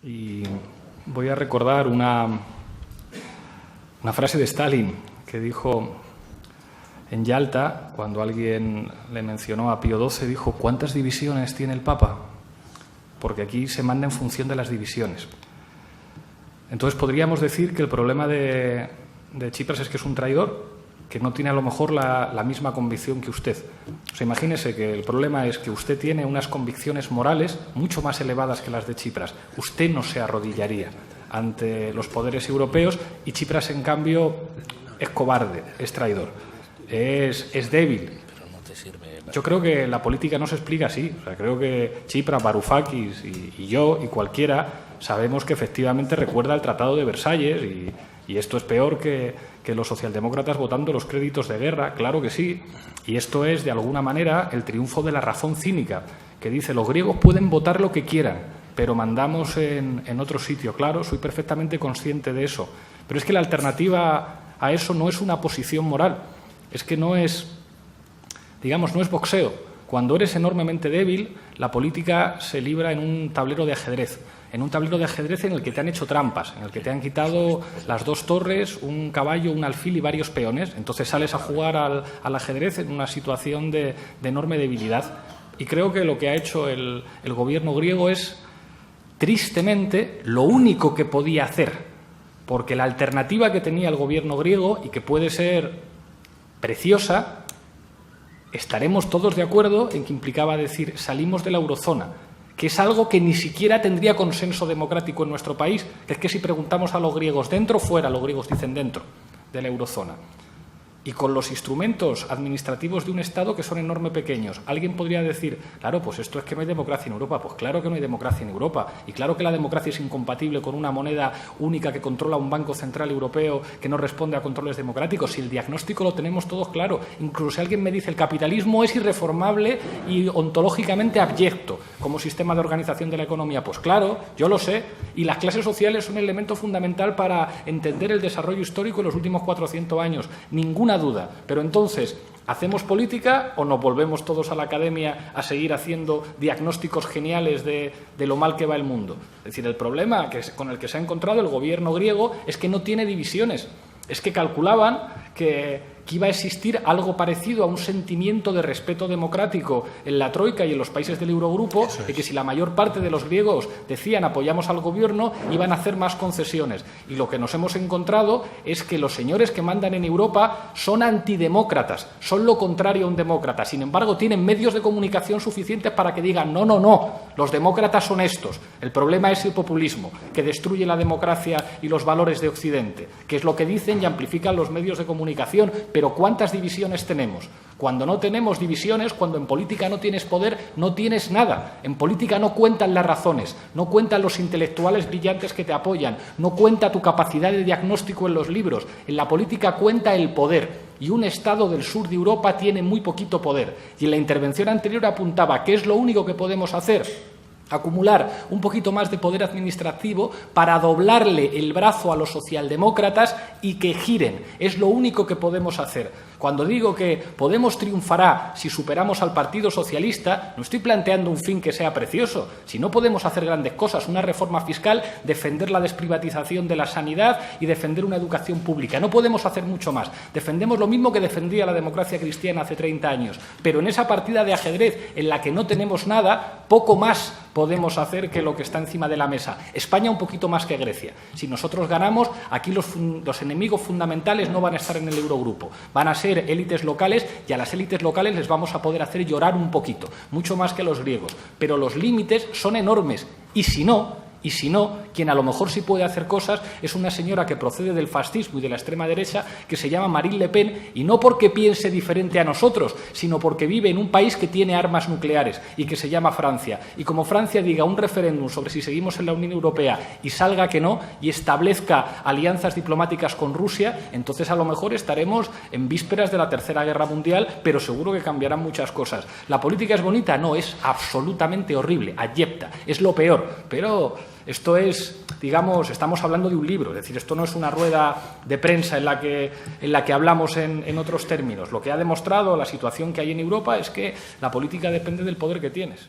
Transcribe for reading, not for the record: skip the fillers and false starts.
Y voy a recordar una frase de Stalin que dijo en Yalta, cuando alguien le mencionó a Pío XII, dijo: ¿cuántas divisiones tiene el Papa? Porque aquí se manda en función de las divisiones. Entonces podríamos decir que el problema de Tsipras es que es un traidor, que no tiene a lo mejor la misma convicción que usted. O sea, imagínese que el problema es que usted tiene unas convicciones morales mucho más elevadas que las de Tsipras. Usted no se arrodillaría ante los poderes europeos y Tsipras, en cambio, es cobarde, es traidor, es débil. Yo creo que la política no se explica así. O sea, creo que Tsipras, Varoufakis y yo y cualquiera sabemos que efectivamente recuerda el Tratado de Versalles y esto es peor que los socialdemócratas votando los créditos de guerra, claro que sí. Y esto es, de alguna manera, el triunfo de la razón cínica, que dice: los griegos pueden votar lo que quieran, pero mandamos en otro sitio. Claro, soy perfectamente consciente de eso. Pero es que la alternativa a eso no es una posición moral. Es que no es, digamos, no es boxeo. Cuando eres enormemente débil, la política se libra en un tablero de ajedrez. En un tablero de ajedrez en el que te han hecho trampas, en el que te han quitado las dos torres, un caballo, un alfil y varios peones. Entonces sales a jugar al ajedrez en una situación de enorme debilidad. Y creo que lo que ha hecho el gobierno griego es, tristemente, lo único que podía hacer. Porque la alternativa que tenía el gobierno griego, y que puede ser preciosa, estaremos todos de acuerdo en que implicaba decir: salimos de la eurozona, que es algo que ni siquiera tendría consenso democrático en nuestro país, que es que si preguntamos a los griegos dentro o fuera, los griegos dicen dentro de la eurozona. Y con los instrumentos administrativos de un Estado que son enorme pequeños. Alguien podría decir: claro, pues esto es que no hay democracia en Europa. Pues claro que no hay democracia en Europa. Y claro que la democracia es incompatible con una moneda única que controla un Banco Central Europeo que no responde a controles democráticos. Si el diagnóstico lo tenemos todos claro. Incluso si alguien me dice: el capitalismo es irreformable y ontológicamente abyecto como sistema de organización de la economía. Pues claro, yo lo sé. Y las clases sociales son un elemento fundamental para entender el desarrollo histórico en los últimos 400 años. Ninguna duda. Pero entonces, ¿hacemos política o nos volvemos todos a la academia a seguir haciendo diagnósticos geniales de lo mal que va el mundo? Es decir, el problema con el que se ha encontrado el gobierno griego es que no tiene divisiones. Es que calculaban que iba a existir algo parecido a un sentimiento de respeto democrático en la Troika y en los países del Eurogrupo, de que si la mayor parte de los griegos decían apoyamos al gobierno, iban a hacer más concesiones. Y lo que nos hemos encontrado es que los señores que mandan en Europa son antidemócratas, son lo contrario a un demócrata. Sin embargo, tienen medios de comunicación suficientes para que digan: no, no, no, los demócratas son estos. El problema es el populismo, que destruye la democracia y los valores de Occidente, que es lo que dicen y amplifican los medios de comunicación. Pero ¿cuántas divisiones tenemos? Cuando no tenemos divisiones, cuando en política no tienes poder, no tienes nada. En política no cuentan las razones, no cuentan los intelectuales brillantes que te apoyan, no cuenta tu capacidad de diagnóstico en los libros. En la política cuenta el poder. Y un Estado del sur de Europa tiene muy poquito poder. Y en la intervención anterior apuntaba que es lo único que podemos hacer: acumular un poquito más de poder administrativo para doblarle el brazo a los socialdemócratas y que giren. Es lo único que podemos hacer. Cuando digo que Podemos triunfará si superamos al Partido Socialista, no estoy planteando un fin que sea precioso. Si no podemos hacer grandes cosas, una reforma fiscal, defender la desprivatización de la sanidad y defender una educación pública. No podemos hacer mucho más. Defendemos lo mismo que defendía la democracia cristiana hace 30 años. Pero en esa partida de ajedrez en la que no tenemos nada, poco más podemos hacer que lo que está encima de la mesa. España un poquito más que Grecia. Si nosotros ganamos, aquí los enemigos fundamentales no van a estar en el Eurogrupo. Van a ser élites locales y a las élites locales les vamos a poder hacer llorar un poquito, mucho más que a los griegos. Pero los límites son enormes. Y si no, quien a lo mejor sí puede hacer cosas es una señora que procede del fascismo y de la extrema derecha, que se llama Marine Le Pen, y no porque piense diferente a nosotros, sino porque vive en un país que tiene armas nucleares y que se llama Francia. Y como Francia diga un referéndum sobre si seguimos en la Unión Europea y salga que no, y establezca alianzas diplomáticas con Rusia, entonces a lo mejor estaremos en vísperas de la Tercera Guerra Mundial, pero seguro que cambiarán muchas cosas. ¿La política es bonita? No, es absolutamente horrible, abyecta, es lo peor, pero esto es, digamos, estamos hablando de un libro, es decir, esto no es una rueda de prensa en la que hablamos en otros términos. Lo que ha demostrado la situación que hay en Europa es que la política depende del poder que tienes.